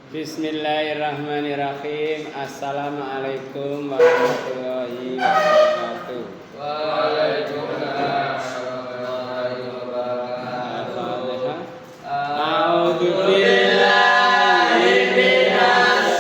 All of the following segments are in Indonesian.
Bismillahirrahmanirrahim. Assalamualaikum warahmatullahi wabarakatuh. Waalaikumsalam warahmatullahi wabarakatuh. A'udzu billahi minasy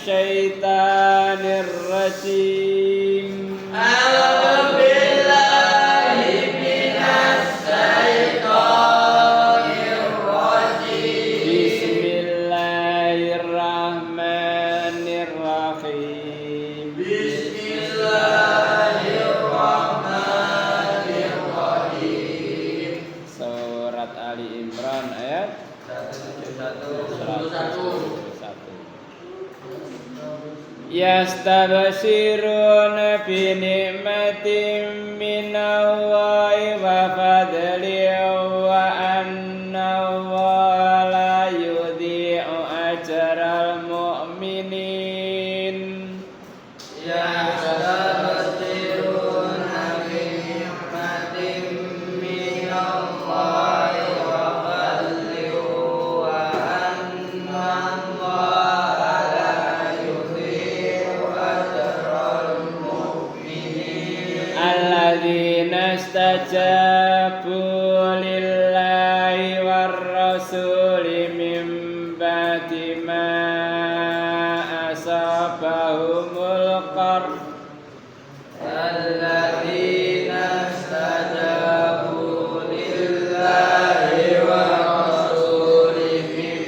syaithanir rajim. Bismillahirrahmanirrahim. Surat Ali Imran ayat 171. Yastabshiruna bi ni'matin minallahi wa fadlin wa anna Allaha la yudhi'u ajral mu'minin. Yastabshiruna bi ni'matin minallahi wa fadlin wa anna Allaha la yudhi'u ajral mu'minin. Alladzina istajabu lillahi war rasuli min ba'di ma asabahumul qarh. Alladzina istajabu lillahi wa rasuli min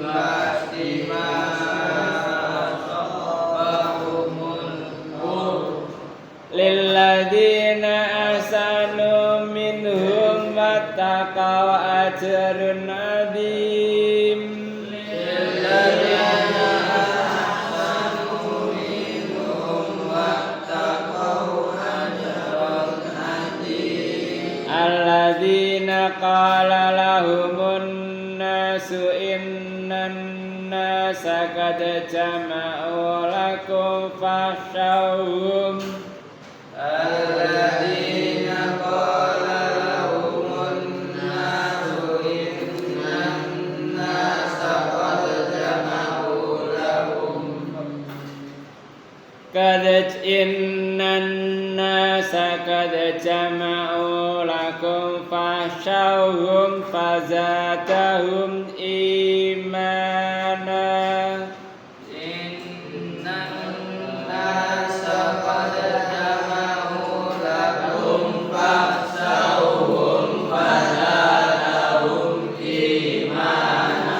ba'di ma asabahumul qarh. Lilladzina ahsanu minhum wattaqaw ajrun adzim. Lilladzina ahsanu minhum wattaqaw ajrun adzim. Alladzina qala lahumun nasu innan nasa qad jama'u lakum fakhshawhum. Alladzina qala lahumun nasu innan nasa qad jama'u lahum. Qad innan nasa qad jama'u lakum fakhshawhum fazadahum imana. Innan nasa qad jama'u lakum fakhshawhum fazadahum imana.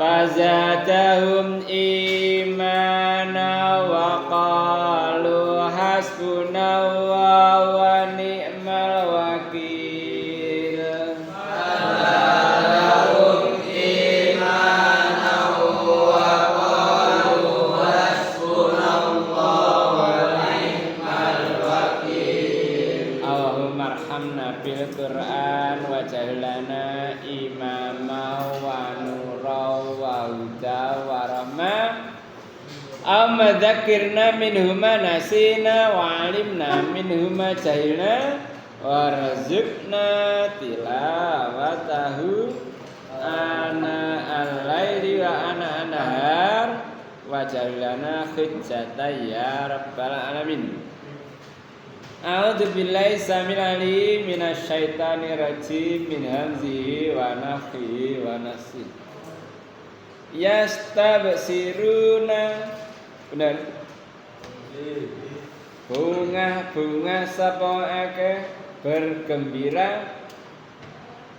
Fazadahum imana wa qalu hasbunallahu wa warhamna bil Qur'an waj'al lana imama wa nura wa huda wa rahmah amma dzakirna minhuma nasina wa alimna minhuma jahilna warzuqna tilawatahu ana al-laili wa ana an-nahar waj'al lana hujjatan ya rabbal alamin. A'udzu billahi samil alim minasy syaithanir rajim min hamzihi wa nafthihi wa nafsihi. Yastabsiruna bener. Bunga-bunga sapa akeh bergembira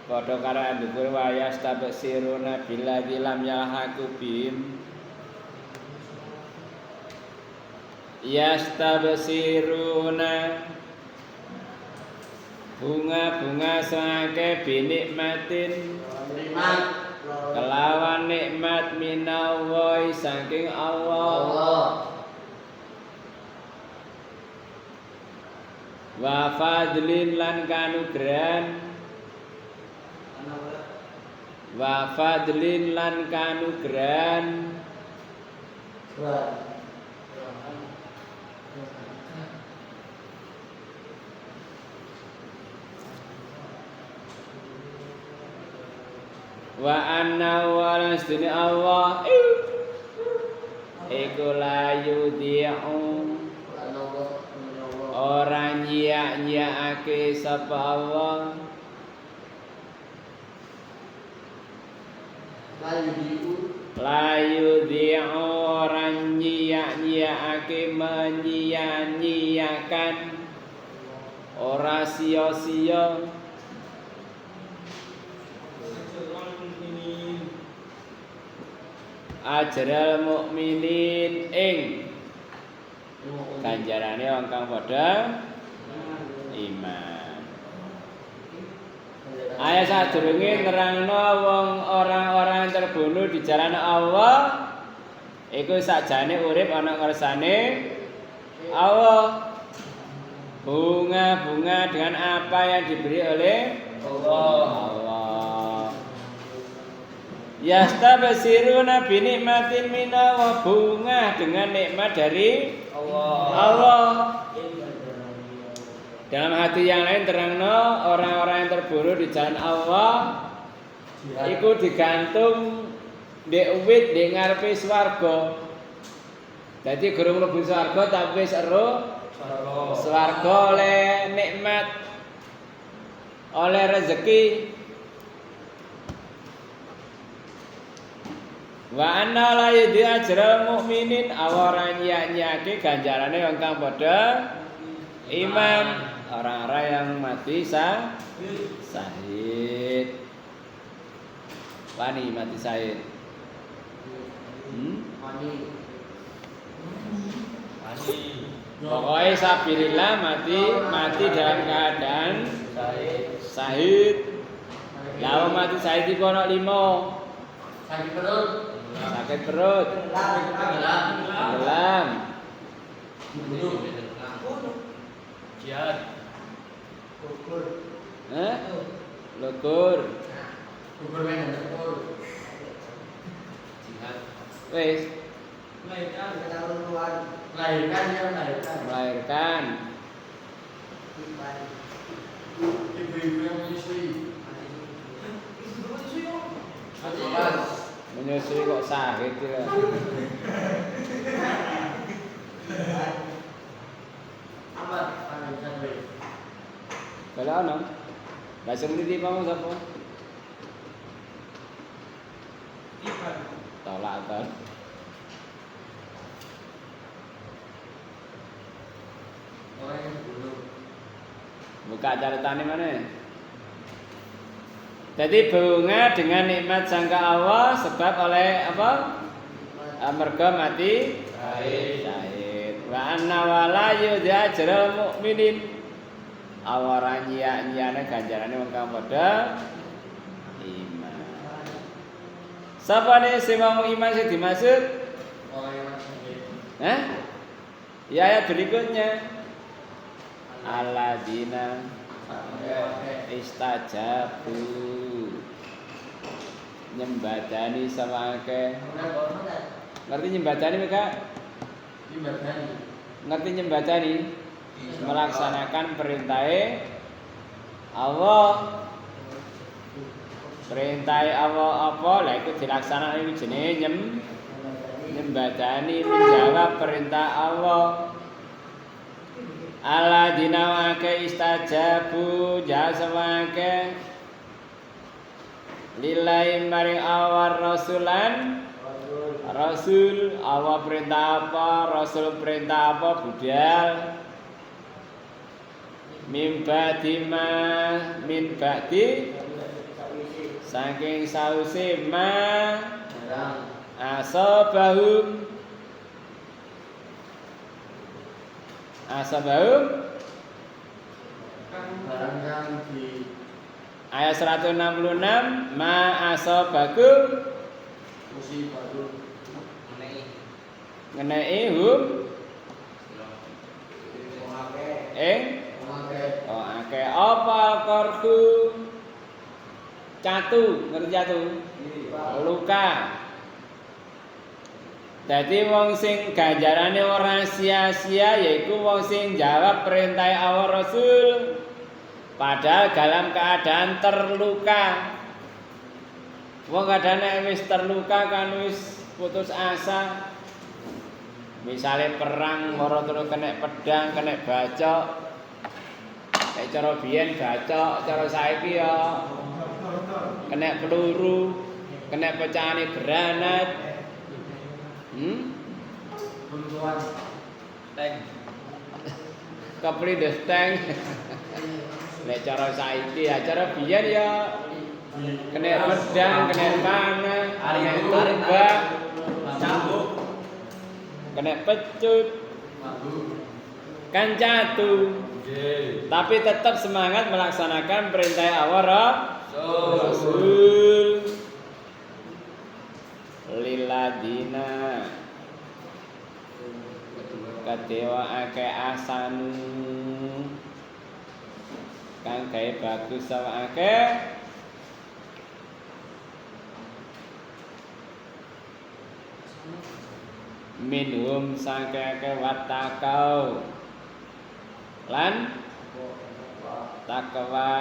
padha karo ndukur wa yastabsiruna billadzi lam yalhaqu bihim. Yastabsiruna bunga-bunga sangke binikmatin kelawan nikmat minallahi saking Allah wa fadlin lan kanugrahan wa fadlin lan kanugrahan wa anna wa lasdini Allah iku la yudhi'u ora nyiak-nyiakake sapa Allah la yudhi'u ora nyiak-nyiakake menyia-nyiakan ora sia-sia ajral mukminin ing ganjarane wong kang padha iman. Ayat sadurunge nerangno wong orang-orang terbunuh di jalan Allah iku sakjane urip ana ngersane Allah. Bunga-bunga dengan apa yang diberi oleh Allah. Yastabsiruna bi nikmatin minallah bunga dengan nikmat dari Allah. Dalam hati yang lain terangno orang-orang yang terbunuh di jalan Allah iku digantung ndek wit ndek ngarepe swarga. Dadi gurung mlebu swarga tapi wis ero swarga oleh nikmat oleh rezeki. Wa anna la yudhi ajral mukminin awara nyiak-nyiake ganjarane wong kang padha iman, orang-orang yang mati syahid. Wani mati syahid. Wani. Pokoknya sabilillah mati dalam keadaan syahid. Lalu mati syahid iku ana 5. Sakit perut, tenggelam, jihad, lugur, jihad, wes, melahirkan, ibu-ibu yang menyusui, menyusui kok sakit ya. Kalau ana, bahasa mriki pamu sapa? Tolak kan. Buka catatane mana? Jadi bunga dengan nikmat sangka Allah sebab oleh apa? Merga mati syahid. Wa anna wala yudhi ajral mukminin. Awara nyiak-nyiane ganjarane wong kang padha iman. Sapane sing mau iman sing dimaksud? Ya ayat berikutnya. Alladzina istajabu nyembadani sawake. Ngerti nyembadani mereka? Ngerti nyembadani? Melaksanakan perintah Allah. Perintah Allah apa? Lah iku dilaksanakan iku jenenge nyembadani, menjawab perintah Allah. Alladzina wa'ake istajabu jasawake lillahi maring awar rasulan. Rasul Allah perintah apa? Rasul perintah apa? Budal. Min ba'di saking sause ma asabahum barang yang di ayat 166 ma asabakum musibah ngenai hum akeh apa korku catu, ngerti catu? Luka. Dadi wong sing ganjarane ora sia-sia yaiku wong sing jawab perintah Allah Rasul padahal dalam keadaan terluka. Wong kadane wis terluka kan wis putus asa. Misale perang ora terus kena pedang, kena bacok. Kayak cara biyen bacok, cara saiki ya kena peluru, kena pecahane granat. Buntuan tank. Keplides tank. Nek cara saiki ya cara biyen ya kena pedang, kena panah, kena tombak, Cambuk. kena pecut. Kan catu. Tapi tetap semangat melaksanakan perintah Allah Rasul. Liladina kadewa ake asanu kang gawe bagus sawake minhum sangkeke watakau lan takwa.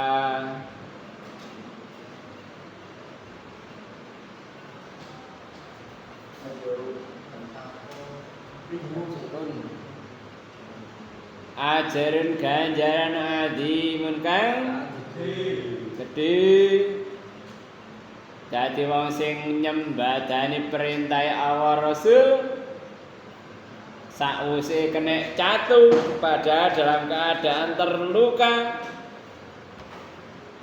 Ajaran ganjaran adimun kang gedhe. Dadi wong sing nyembadani perintah Allah Rasul sakwise kena catu padahal dalam keadaan terluka.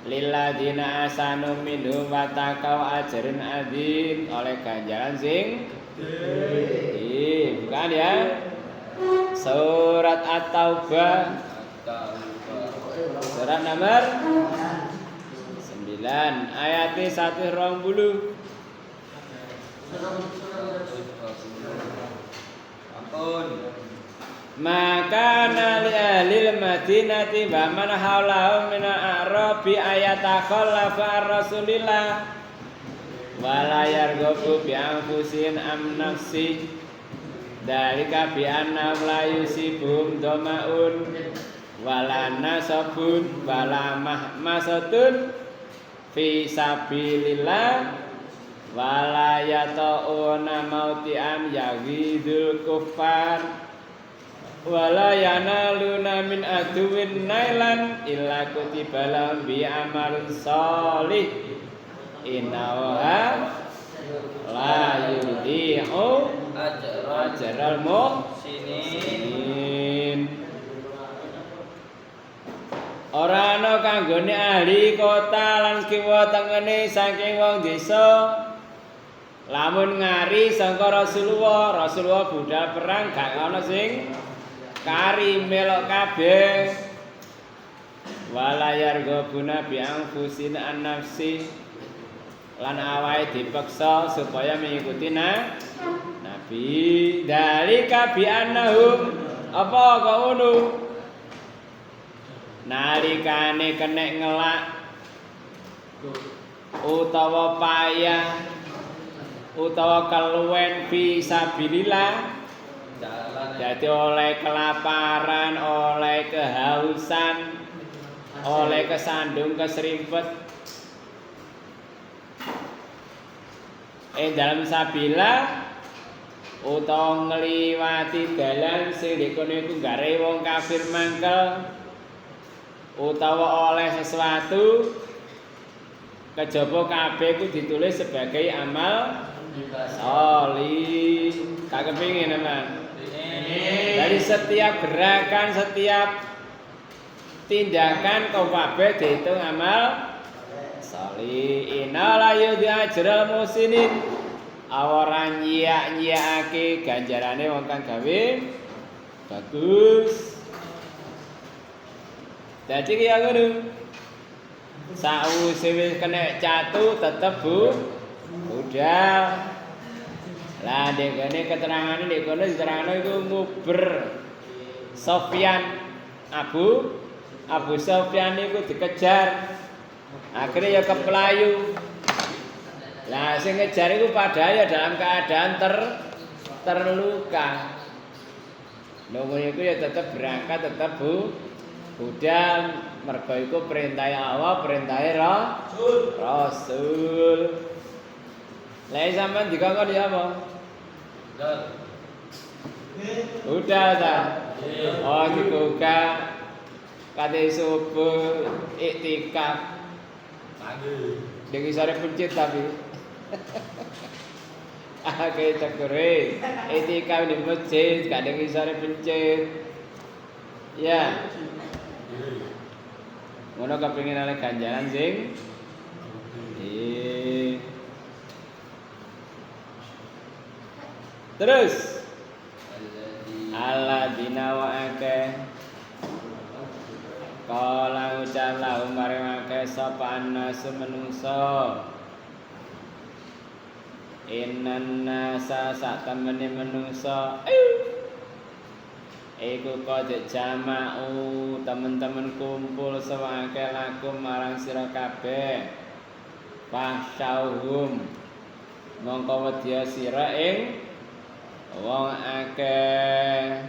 Lilladzina asanu minhum watakau ajaran adim oleh ganjaran sing bukan ya. Surat At-Taubah surat nomor 9 ayat 120. Maka nali ahlil madinati wa man haulahu min al-a'rabi ayatakhallafa ar-rasulillah wala yarghabu bi anfusin am nafsi dalika bi anna la yusibum dhamaun wala nasabun wala mahmasatun fi sabilillah wala yata'una mautian yaghidul kuffar wala yanaluna min aduwin nailan illa kutiba lahum bi amalin sholih innaha la yudhi'u ajral muhsinin. Ora ana kanggone ahli kota lan kiwa tengene saking wong desa lamun ngari sangka Rasulullah budal perang gak ana sing kari melok kabeh. Wala yarghabuna bi anfusin an nafsi lan awake dipeksa supaya mengikuti Nabi. Dalika bi annahum apa kok ngono nalikane kenek ngelak utawa payah utawa keluwen fisabilillah jadi oleh kelaparan, oleh kehausan, oleh kesandung, keserimpet dalam sabila utawa ngliwati dalan sing dikono iku gare wong kafir mangkel utawa oleh sesuatu kejaba kabeh ku ditulis sebagai amal sholih. Gak kepingin teman. Dari setiap gerakan, setiap tindakan kau kabeh dihitung amal sholih. Innala yudhi ajral musinin. Ora nyiak-nyiakake ganjarane wong kang gawe bagus. Dadi kaya ngono. Sakwise wis kena catu tetep budal. Lah dekene keterangane nek kono diterangane iku nguber Sofyan Abu Sofyan iku dikejar. Akhirnya ya keplayu. Lah sing ngejar iku padahal ya dalam keadaan terluka. Nunggu iku ya tetep berangkat tetep budal mergo iku perintah Allah, perintah Rasul. Lah sampean dikongkon ya apa? Udah ta. Oh dibuka kate subuh iktikaf. Dengi sare pencet tapi. Kayak cekure iktikaf di masjid, gak dengi sare pencet. Ya. Ngono kepengin oleh ganjaran sing terus alladzina wa akeh kala ucap lahum maring akeh sapa annasu menungso innan nasa sak temene menungso iku qad jama'u temen-temen kumpul sewake lakum marang sira kabeh fasyauhum mongko wedya sira ing wong akeh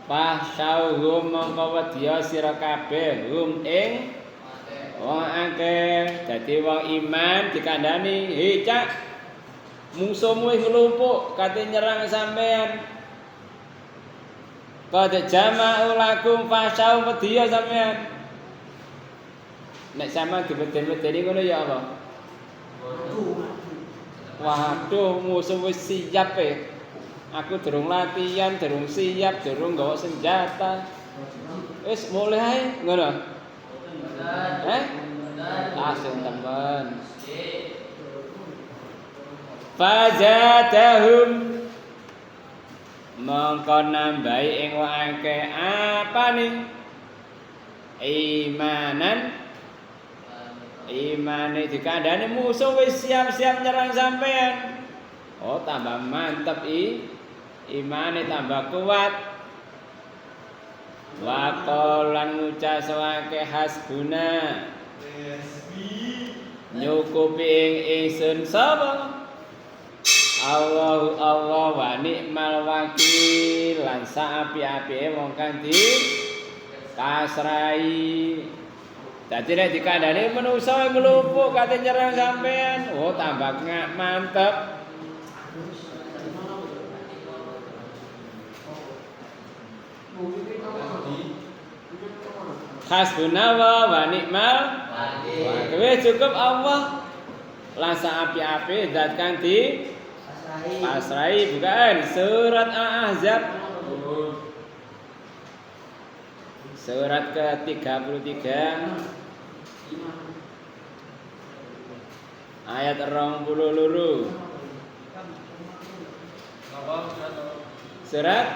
fasyauhum mongko wedya sira kabeh hum ing wong akeh. Dadi wong iman dikandani, "Hei cak, musuhmu wis nglumpuk kate nyerang sampean. Qad jama'u lakum fasyau wedya sampean." Nek sampean dibeden-bedeni ngono ya apa? Waduh, musuh wis siap Aku durung latihan, durung siap, durung nggawa senjata. Wis mulai ngono. Langsung temen. Fazadahum mongko nambahi ing wong akeh apane? Imane dikandani musuh wis siap-siap nyerang sampean. Oh, tambah mantep imane tambah kuat. Wa qalan ngucap sawake hasbuna nyukupi ing ingsun sapa Allah wa ni'mal wakil lan saapi-apike wong kang pasrai. Dadi nek dikandani menungso nglupuk kate nyerang sampean, oh tambah mantep. Hasbunallah wa ni'mal wakil. Cukup Allah lan saapi-api zat kang di pasrai. Bukan surat Al-Ahzab surat ke-33 ayat 22. Surat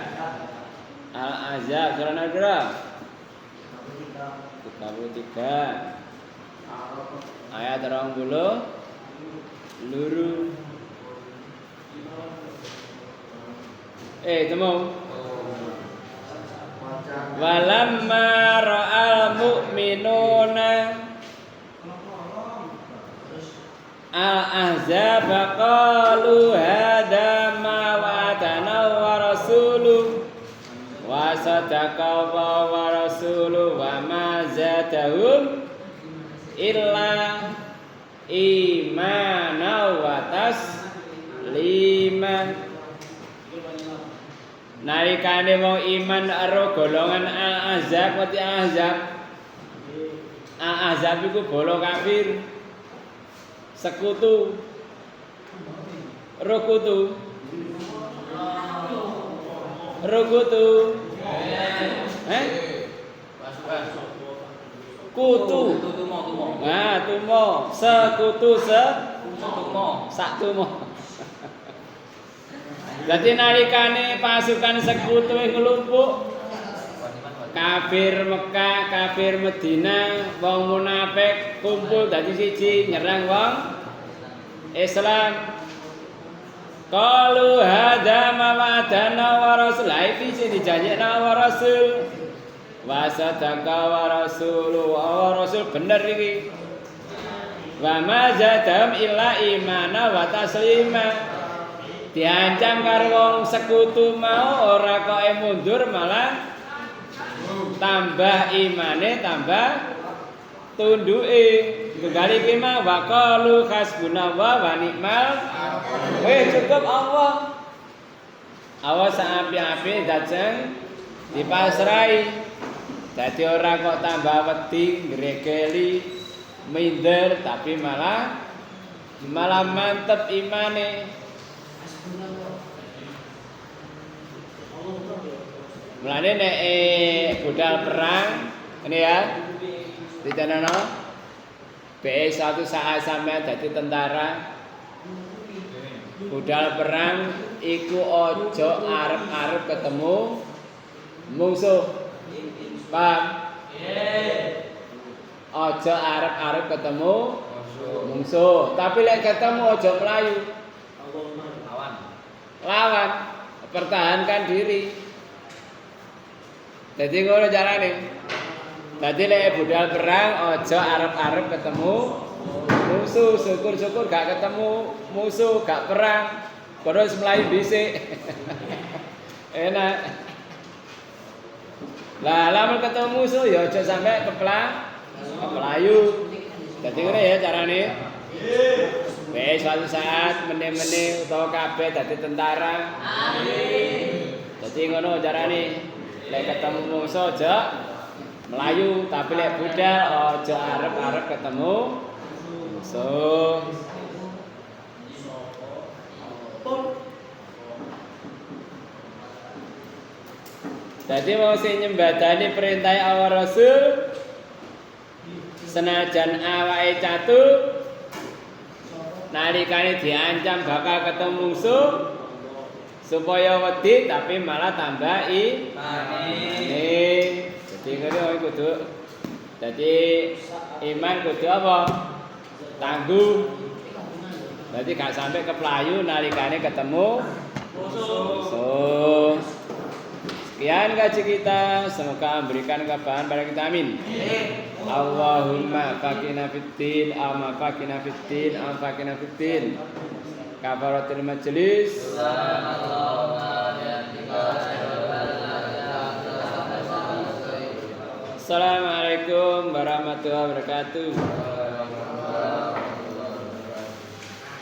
Al-Ahzab surat Al-Qur'an 33 ayat 22. Temu. Wajah. Walamma ra'al mu'minuna al-ahzab qalu hadza ma wa'adana wa rasuluhu wa sadaqa wa rasuluhu wa ma zadahum illa imana wa taslima. Nalikane wong iman karo golongan al-ahzab, mati ahzab. Al-ahzab iku bolo kafir. Sekutu. Rukutu. Rukutu. Kutu. Nah, tumo. Sekutu sak tumo. Jadi nalikane pasukan sekutu ngelumpuk kafir Mekah, kafir Madinah, wong munafik kumpul dadi siji nyerang wong Islam. Qalu hadza ma wa'adana wa rasul. Iki sing dijanjekna wa rasul. Wa sadaqa wa rasulu wa rasul bener iki. Wa ma zadam illa imana wa taslima. Diancam karo wong sekutu mau ora kok mundur malah tambah imane tambah tunduke. Tunggal iki mah waqalu hasbunallah wa ni'mal cukup Allah. Allah saapi-api dajeng dipasrai. Dadi ora kok tambah wedi ngrekeli minder tapi malah mantep imane. Mulane nek budal perang ini ya ditanana BE satu saat sampean dadi tentara budal perang iku aja arep-arep ketemu musuh. Paham? Aja arep-arep ketemu musuh, tapi lek ketemu aja melayu. Lawan, pertahankan diri. Jadi ngono carane. Dadi lek budal perang aja arep-arep ketemu musuh, syukur-syukur gak ketemu musuh, gak perang, terus melayu dhisik. Enak. Lah lamun ketemu musuh ya aja sampai kepelayu. Dadi ngene ya carane. Wes suatu saat meneh-meneh utawa kabeh dadi tentara. Amin. Dadi ngono carane. Lek ketemu musuh aja melayu, tapi lek budal aja arep-arep ketemu musuh. Dadi wong sing nyembadani perintah Allah Rasul senajan awake catur nalikane diancam bakal ketemu musuh supaya wedi tapi malah tambah imane. Jadi ngono kudu dadi iman kudu apa? Tangguh. Dadi gak sampai keplayu nalikane ketemu musuh. Sekian kaji kita, semoga memberikan kebahagiaan pada kita, amin. Allahumma faqina fiddin, amma faqina fiddin, amma faqina fiddin. Kafaratul majlis. Assalamualaikum warahmatullahi wabarakatuh.